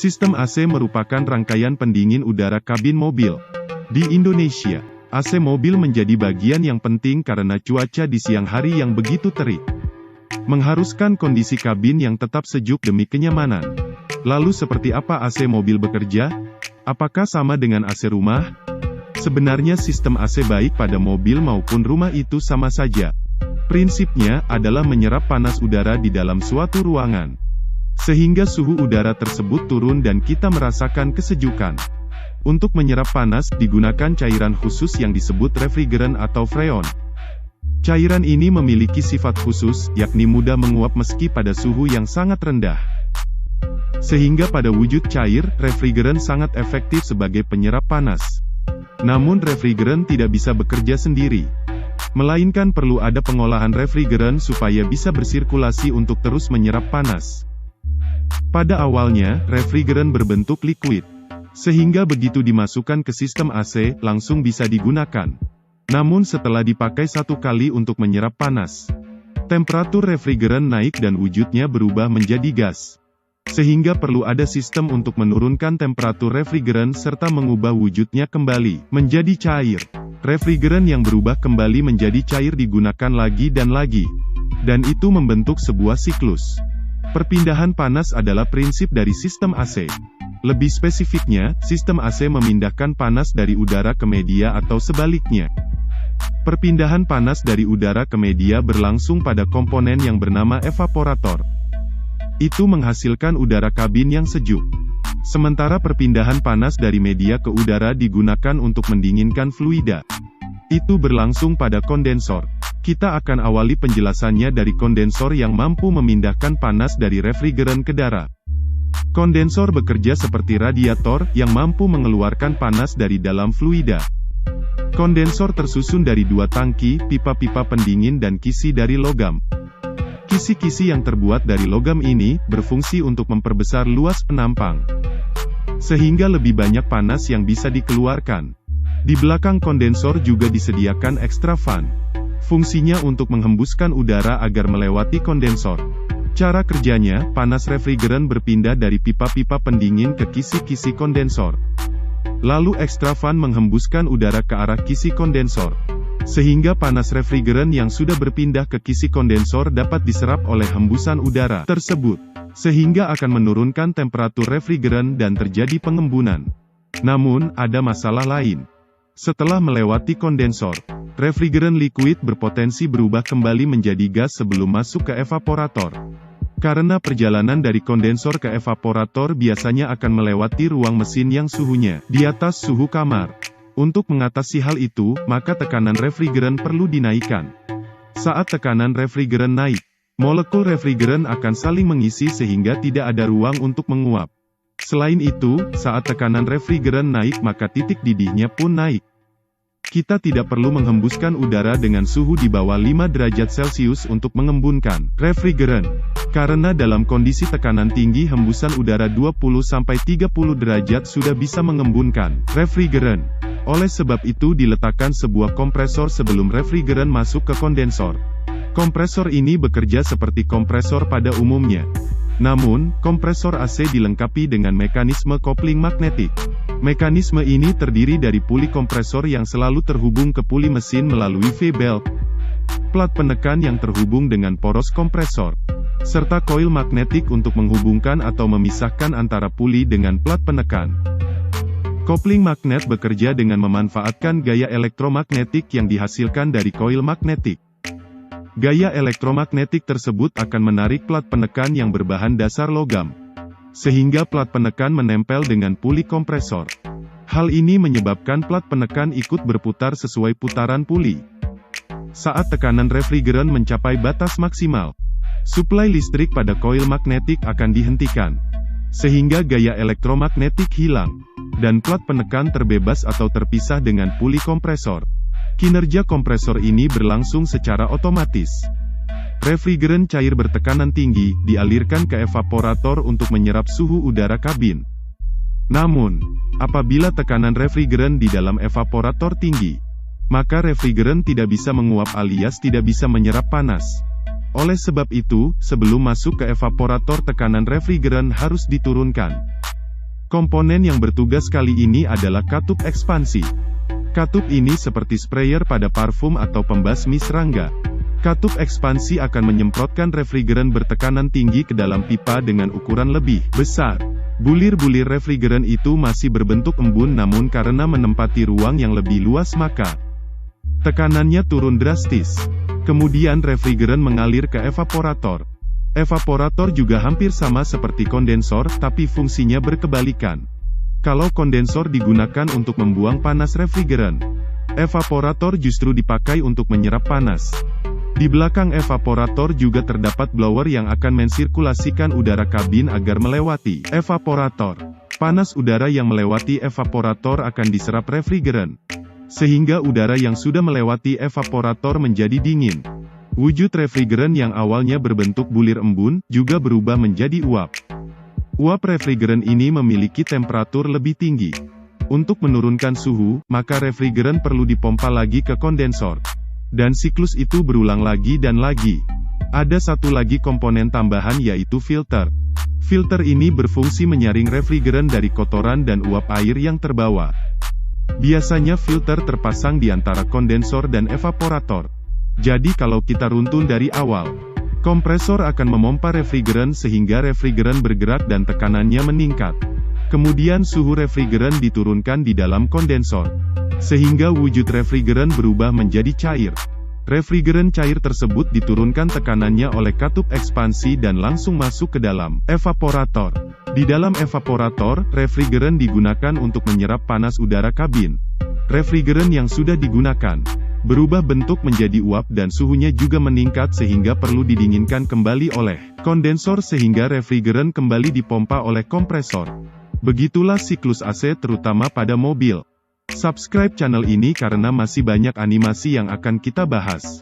Sistem AC merupakan rangkaian pendingin udara kabin mobil. Di Indonesia, AC mobil menjadi bagian yang penting karena cuaca di siang hari yang begitu terik, mengharuskan kondisi kabin yang tetap sejuk demi kenyamanan. Lalu seperti apa AC mobil bekerja? Apakah sama dengan AC rumah? Sebenarnya sistem AC baik pada mobil maupun rumah itu sama saja. Prinsipnya adalah menyerap panas udara di dalam suatu ruangan, sehingga suhu udara tersebut turun dan kita merasakan kesejukan. Untuk menyerap panas, digunakan cairan khusus yang disebut refrigeran atau freon. Cairan ini memiliki sifat khusus, yakni mudah menguap meski pada suhu yang sangat rendah. Sehingga pada wujud cair, refrigeran sangat efektif sebagai penyerap panas. Namun refrigeran tidak bisa bekerja sendiri, melainkan perlu ada pengolahan refrigeran supaya bisa bersirkulasi untuk terus menyerap panas. Pada awalnya, refrigeran berbentuk liquid, sehingga begitu dimasukkan ke sistem AC, langsung bisa digunakan. Namun setelah dipakai satu kali untuk menyerap panas, temperatur refrigeran naik dan wujudnya berubah menjadi gas. Sehingga perlu ada sistem untuk menurunkan temperatur refrigeran serta mengubah wujudnya kembali menjadi cair. Refrigeran yang berubah kembali menjadi cair digunakan lagi, dan itu membentuk sebuah siklus. Perpindahan panas adalah prinsip dari sistem AC. Lebih spesifiknya, sistem AC memindahkan panas dari udara ke media atau sebaliknya. Perpindahan panas dari udara ke media berlangsung pada komponen yang bernama evaporator. Itu menghasilkan udara kabin yang sejuk. Sementara perpindahan panas dari media ke udara digunakan untuk mendinginkan fluida. Itu berlangsung pada kondensor. Kita akan awali penjelasannya dari kondensor yang mampu memindahkan panas dari refrigeran ke darah. Kondensor bekerja seperti radiator yang mampu mengeluarkan panas dari dalam fluida. Kondensor tersusun dari dua tangki, pipa-pipa pendingin dan kisi dari logam. Kisi-kisi yang terbuat dari logam ini berfungsi untuk memperbesar luas penampang, sehingga lebih banyak panas yang bisa dikeluarkan. Di belakang kondensor juga disediakan extra fan. Fungsinya untuk menghembuskan udara agar melewati kondensor. Cara kerjanya, panas refrigeran berpindah dari pipa-pipa pendingin ke kisi-kisi kondensor. Lalu extra fan menghembuskan udara ke arah kisi kondensor, sehingga panas refrigeran yang sudah berpindah ke kisi kondensor dapat diserap oleh hembusan udara tersebut, sehingga akan menurunkan temperatur refrigeran dan terjadi pengembunan. Namun, ada masalah lain. Setelah melewati kondensor, refrigeran liquid berpotensi berubah kembali menjadi gas sebelum masuk ke evaporator. Karena perjalanan dari kondensor ke evaporator biasanya akan melewati ruang mesin yang suhunya di atas suhu kamar. Untuk mengatasi hal itu, maka tekanan refrigeran perlu dinaikkan. Saat tekanan refrigeran naik, molekul refrigeran akan saling mengisi sehingga tidak ada ruang untuk menguap. Selain itu, saat tekanan refrigeran naik maka titik didihnya pun naik. Kita tidak perlu menghembuskan udara dengan suhu di bawah 5 derajat Celcius untuk mengembunkan refrigeran. Karena dalam kondisi tekanan tinggi hembusan udara 20-30 derajat sudah bisa mengembunkan refrigeran. Oleh sebab itu diletakkan sebuah kompresor sebelum refrigeran masuk ke kondensor. Kompresor ini bekerja seperti kompresor pada umumnya. Namun, kompresor AC dilengkapi dengan mekanisme kopling magnetik. Mekanisme ini terdiri dari puli kompresor yang selalu terhubung ke puli mesin melalui V-belt, plat penekan yang terhubung dengan poros kompresor, serta koil magnetik untuk menghubungkan atau memisahkan antara puli dengan plat penekan. Kopling magnet bekerja dengan memanfaatkan gaya elektromagnetik yang dihasilkan dari koil magnetik. Gaya elektromagnetik tersebut akan menarik plat penekan yang berbahan dasar logam, sehingga plat penekan menempel dengan puli kompresor. Hal ini menyebabkan plat penekan ikut berputar sesuai putaran puli. Saat tekanan refrigeran mencapai batas maksimal, suplai listrik pada koil magnetik akan dihentikan, sehingga gaya elektromagnetik hilang, dan plat penekan terbebas atau terpisah dengan puli kompresor. Kinerja kompresor ini berlangsung secara otomatis. Refrigeran cair bertekanan tinggi dialirkan ke evaporator untuk menyerap suhu udara kabin. Namun, apabila tekanan refrigeran di dalam evaporator tinggi, maka refrigeran tidak bisa menguap alias tidak bisa menyerap panas. Oleh sebab itu, sebelum masuk ke evaporator tekanan refrigeran harus diturunkan. Komponen yang bertugas kali ini adalah katup ekspansi. Katup ini seperti sprayer pada parfum atau pembasmi serangga. Katup ekspansi akan menyemprotkan refrigeran bertekanan tinggi ke dalam pipa dengan ukuran lebih besar. Bulir-bulir refrigeran itu masih berbentuk embun, namun karena menempati ruang yang lebih luas maka tekanannya turun drastis. Kemudian refrigeran mengalir ke evaporator. Evaporator juga hampir sama seperti kondensor, tapi fungsinya berkebalikan. Kalau kondensor digunakan untuk membuang panas refrigeran, evaporator justru dipakai untuk menyerap panas. Di belakang evaporator juga terdapat blower yang akan mensirkulasikan udara kabin agar melewati evaporator. Panas udara yang melewati evaporator akan diserap refrigeran, sehingga udara yang sudah melewati evaporator menjadi dingin. Wujud refrigeran yang awalnya berbentuk bulir embun, juga berubah menjadi uap. Uap refrigeran ini memiliki temperatur lebih tinggi. Untuk menurunkan suhu, maka refrigeran perlu dipompa lagi ke kondensor. Dan siklus itu berulang lagi dan lagi. Ada satu lagi komponen tambahan, yaitu filter. Filter ini berfungsi menyaring refrigeran dari kotoran dan uap air yang terbawa. Biasanya filter terpasang di antara kondensor dan evaporator. Jadi kalau kita runtun dari awal, kompresor akan memompa refrigeran sehingga refrigeran bergerak dan tekanannya meningkat. Kemudian suhu refrigeran diturunkan di dalam kondensor, sehingga wujud refrigeran berubah menjadi cair. Refrigeran cair tersebut diturunkan tekanannya oleh katup ekspansi dan langsung masuk ke dalam evaporator. Di dalam evaporator, refrigeran digunakan untuk menyerap panas udara kabin. Refrigeran yang sudah digunakan berubah bentuk menjadi uap dan suhunya juga meningkat sehingga perlu didinginkan kembali oleh kondensor sehingga refrigeran kembali dipompa oleh kompresor. Begitulah siklus AC terutama pada mobil. Subscribe channel ini karena masih banyak animasi yang akan kita bahas.